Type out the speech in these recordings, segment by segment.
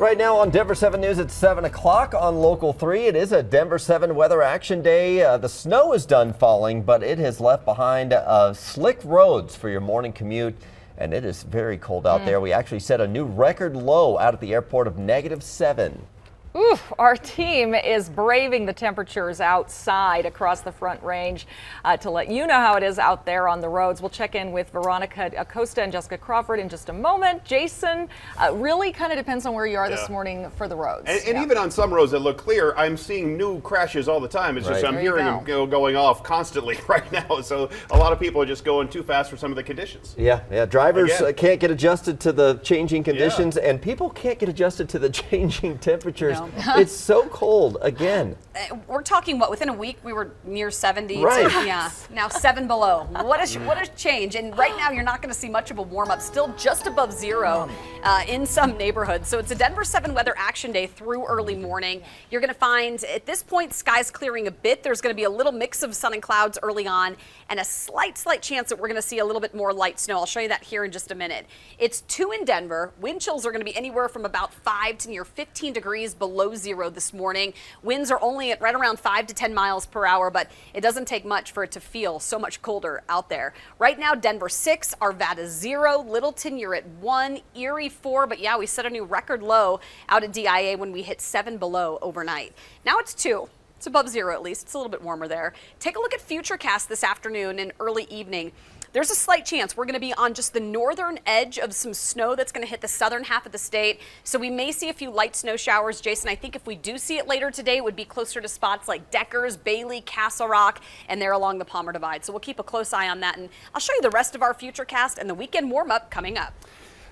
Right now on Denver 7 News at 7 o'clock on Local 3, it is a Denver 7 Weather Action Day. The snow is done falling, but it has left behind slick roads for your morning commute, and it is very cold out there. We actually set a new record low out at the airport of -7. Oof, our team is braving the temperatures outside across the Front Range to let you know how it is out there on the roads. We'll check in with Veronica Acosta and Jessica Crawford in just a moment. Jason, really kind of depends on where you are this morning for the roads. And even on some roads that look clear, I'm seeing new crashes all the time. It's just I'm hearing them going off constantly right now. So a lot of people are just going too fast for some of the conditions. Yeah. Drivers can't get adjusted to the changing conditions, and people can't get adjusted to the changing temperatures. It's so cold again. We're talking within a week we were near 70. Right. Now 7 below. What a change. And right now you're not going to see much of a warm up. Still just above zero in some neighborhoods. So it's a Denver 7 Weather Action Day through early morning. You're going to find at this point skies clearing a bit. There's going to be a little mix of sun and clouds early on, and a slight chance that we're going to see a little bit more light snow. I'll show you that here in just a minute. It's 2 in Denver. Wind chills are going to be anywhere from about 5 to near 15 degrees below zero this morning. Winds are only at right around 5 to 10 miles per hour, but it doesn't take much for it to feel so much colder out there. Right now, Denver 6, Arvada 0, Littleton you're at 1, Erie 4, but yeah, we set a new record low out at DIA when we hit 7 below overnight. Now it's 2. It's above zero at least. It's a little bit warmer there. Take a look at Futurecast this afternoon and early evening. There's a slight chance we're going to be on just the northern edge of some snow that's going to hit the southern half of the state. So we may see a few light snow showers. Jason, I think if we do see it later today, it would be closer to spots like Deckers, Bailey, Castle Rock, and there along the Palmer Divide. So we'll keep a close eye on that. And I'll show you the rest of our Futurecast and the weekend warm-up coming up.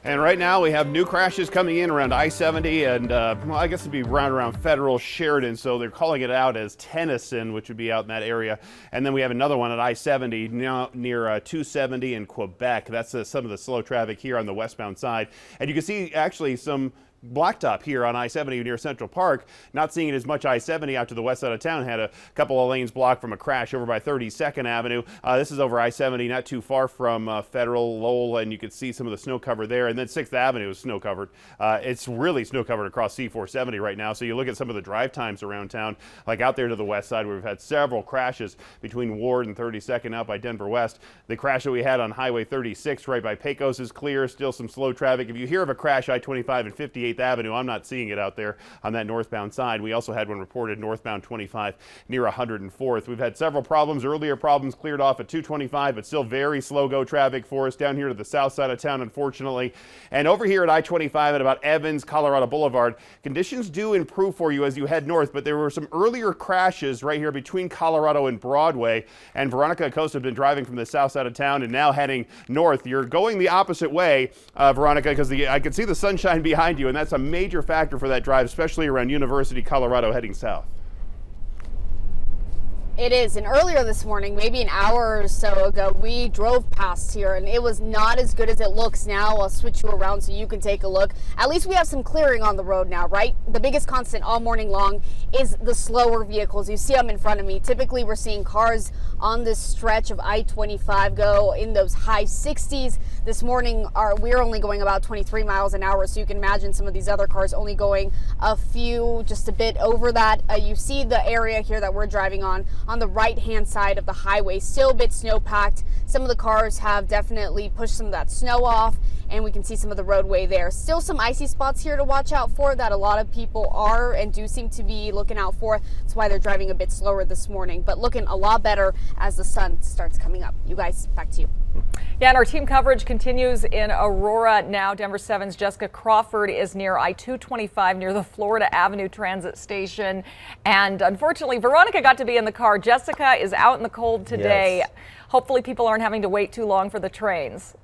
And right now we have new crashes coming in around I-70 and well, I guess it'd be around Federal, Sheridan, so they're calling it out as Tennyson, which would be out in that area. And then we have another one at I-70 near 270 in Quebec. That's some of the slow traffic here on the westbound side. And you can see actually some blacktop here on I-70 near Central Park. Not seeing it as much I-70 out to the west side of town. Had a couple of lanes blocked from a crash over by 32nd Avenue. This is over I-70, not too far from Federal, Lowell, and you can see some of the snow cover there. And then 6th Avenue is snow covered. It's really snow covered across C-470 right now. So you look at some of the drive times around town, like out there to the west side where we've had several crashes between Ward and 32nd out by Denver West. The crash that we had on Highway 36 right by Pecos is clear. Still some slow traffic. If you hear of a crash I-25 and 58th Avenue, I'm not seeing it out there on that northbound side. We also had one reported northbound 25 near 104th. We've had several problems, earlier problems cleared off at 225, but still very slow go traffic for us down here to the south side of town, unfortunately. And over here at I-25 at about Evans, Colorado Boulevard, conditions do improve for you as you head north, but there were some earlier crashes right here between Colorado and Broadway. And Veronica Acosta has been driving from the south side of town and now heading north. You're going the opposite way, Veronica, because I can see the sunshine behind you, and that's a major factor for that drive, especially around University, Colorado, heading south. It is, and earlier this morning, maybe an hour or so ago, we drove past here and it was not as good as it looks now. I'll switch you around so you can take a look. At least we have some clearing on the road now, right? The biggest constant all morning long is the slower vehicles. You see them in front of me. Typically, we're seeing cars on this stretch of I-25 go in those high 60s. This morning, we're only going about 23 miles an hour, so you can imagine some of these other cars only going just a bit over that. You see the area here that we're driving on the right-hand side of the highway, still a bit snow-packed. Some of the cars have definitely pushed some of that snow off, and we can see some of the roadway there. Still some icy spots here to watch out for that a lot of people are and do seem to be looking out for. That's why they're driving a bit slower this morning, but looking a lot better as the sun starts coming up. You guys, back to you. Yeah, and our team coverage continues in Aurora now. Denver 7's Jessica Crawford is near I-225 near the Florida Avenue Transit Station. And unfortunately, Veronica got to be in the car. Jessica is out in the cold today. Yes. Hopefully people aren't having to wait too long for the trains.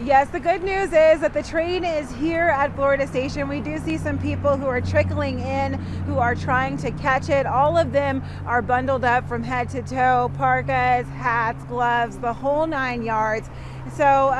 Yes, the good news is that the train is here at Florida Station. We do see some people who are trickling in, who are trying to catch it. All of them are bundled up from head to toe, parkas, hats, gloves, the whole 9 yards. So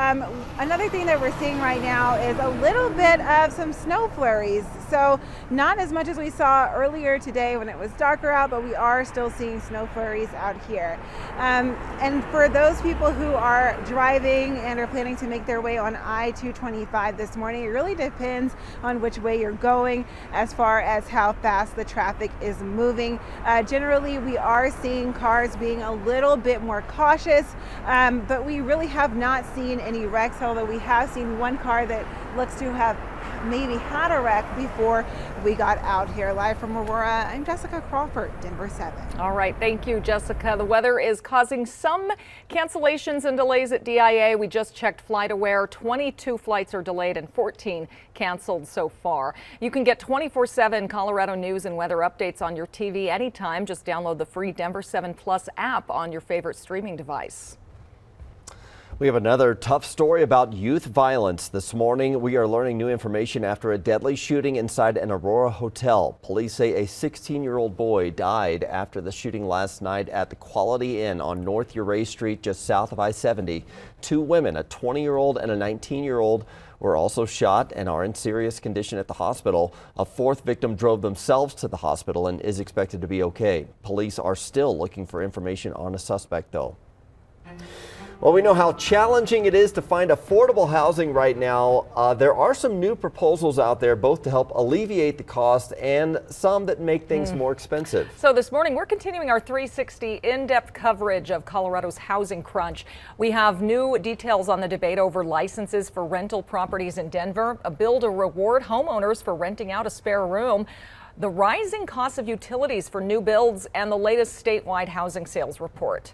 another thing that we're seeing right now is a little bit of some snow flurries. So not as much as we saw earlier today when it was darker out, but we are still seeing snow flurries out here. And for those people who are driving and are planning to make their way on I-225 this morning, it really depends on which way you're going as far as how fast the traffic is moving. Generally, we are seeing cars being a little bit more cautious, but we really have not seen any wrecks, although we have seen one car that looks to have maybe had a wreck before we got out here. Live from Aurora, I'm Jessica Crawford, Denver 7. All right, thank you, Jessica. The weather is causing some cancellations and delays at DIA. We just checked FlightAware. 22 flights are delayed and 14 canceled so far. You can get 24/7 Colorado news and weather updates on your TV anytime. Just download the free Denver 7 Plus app on your favorite streaming device. We have another tough story about youth violence. This morning, we are learning new information after a deadly shooting inside an Aurora hotel. Police say a 16-year-old boy died after the shooting last night at the Quality Inn on North Ouray Street, just south of I-70. Two women, a 20-year-old and a 19-year-old, were also shot and are in serious condition at the hospital. A fourth victim drove themselves to the hospital and is expected to be okay. Police are still looking for information on a suspect, though. Well, we know how challenging it is to find affordable housing right now. There are some new proposals out there, both to help alleviate the cost and some that make things more expensive. So this morning, we're continuing our 360 in-depth coverage of Colorado's housing crunch. We have new details on the debate over licenses for rental properties in Denver, a bill to reward homeowners for renting out a spare room, the rising cost of utilities for new builds, and the latest statewide housing sales report.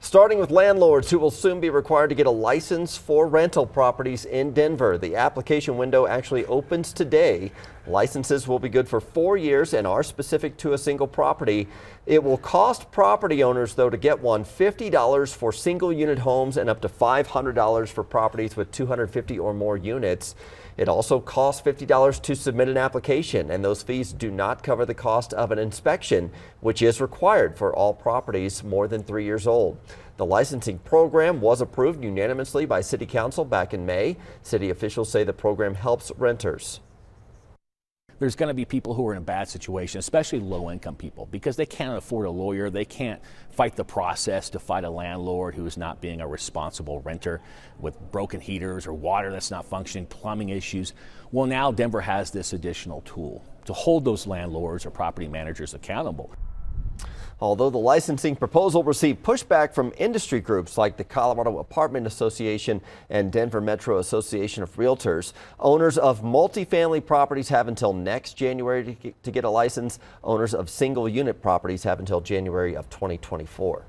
Starting with landlords who will soon be required to get a license for rental properties in Denver. The application window actually opens today. Licenses will be good for 4 years and are specific to a single property. It will cost property owners, though, to get one $50 for single unit homes and up to $500 for properties with 250 or more units. It also costs $50 to submit an application, and those fees do not cover the cost of an inspection, which is required for all properties more than 3 years old. The licensing program was approved unanimously by City Council back in May. City officials say the program helps renters. There's going to be people who are in a bad situation, especially low-income people, because they can't afford a lawyer. They can't fight the process to fight a landlord who is not being a responsible renter with broken heaters or water that's not functioning, plumbing issues. Well, now Denver has this additional tool to hold those landlords or property managers accountable. Although the licensing proposal received pushback from industry groups like the Colorado Apartment Association and Denver Metro Association of Realtors, owners of multifamily properties have until next January to get a license. Owners of single unit properties have until January of 2024.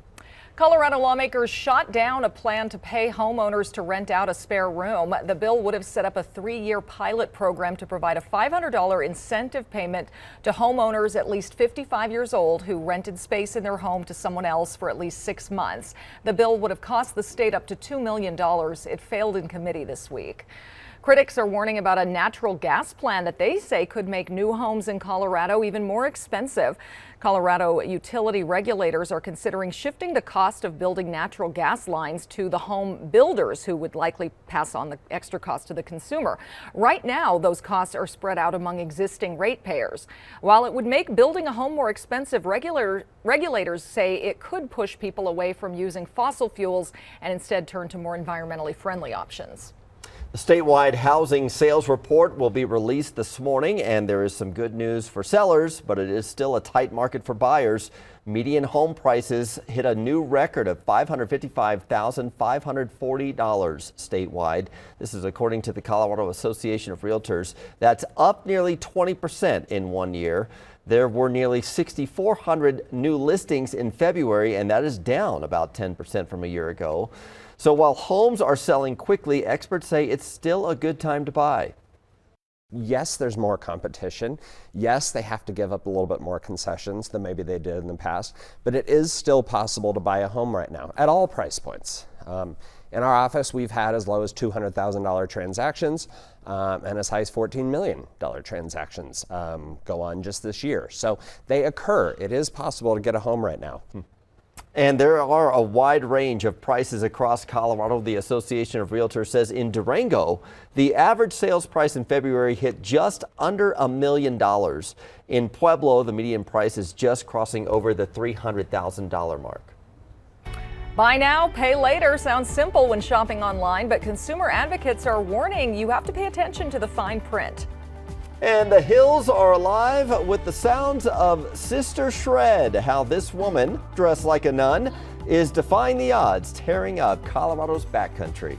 Colorado lawmakers shot down a plan to pay homeowners to rent out a spare room. The bill would have set up a 3-year pilot program to provide a $500 incentive payment to homeowners at least 55 years old who rented space in their home to someone else for at least 6 months. The bill would have cost the state up to $2 million. It failed in committee this week. Critics are warning about a natural gas plan that they say could make new homes in Colorado even more expensive. Colorado utility regulators are considering shifting the cost of building natural gas lines to the home builders, who would likely pass on the extra cost to the consumer. Right now, those costs are spread out among existing ratepayers. While it would make building a home more expensive, regulators say it could push people away from using fossil fuels and instead turn to more environmentally friendly options. The statewide housing sales report will be released this morning, and there is some good news for sellers, but it is still a tight market for buyers. Median home prices hit a new record of $555,540 statewide. This is according to the Colorado Association of Realtors. That's up nearly 20% in 1 year. There were nearly 6,400 new listings in February, and that is down about 10% from a year ago. So while homes are selling quickly, experts say it's still a good time to buy. Yes, there's more competition. Yes, they have to give up a little bit more concessions than maybe they did in the past, but it is still possible to buy a home right now at all price points. In our office, we've had as low as $200,000 transactions and as high as $14 million transactions go on just this year. So they occur. It is possible to get a home right now. And there are a wide range of prices across Colorado. The Association of Realtors says in Durango, the average sales price in February hit just under $1 million. In Pueblo, the median price is just crossing over the $300,000 mark. Buy now, pay later sounds simple when shopping online, but consumer advocates are warning you have to pay attention to the fine print. And the hills are alive with the sounds of Sister Shred. How this woman, dressed like a nun, is defying the odds, tearing up Colorado's backcountry.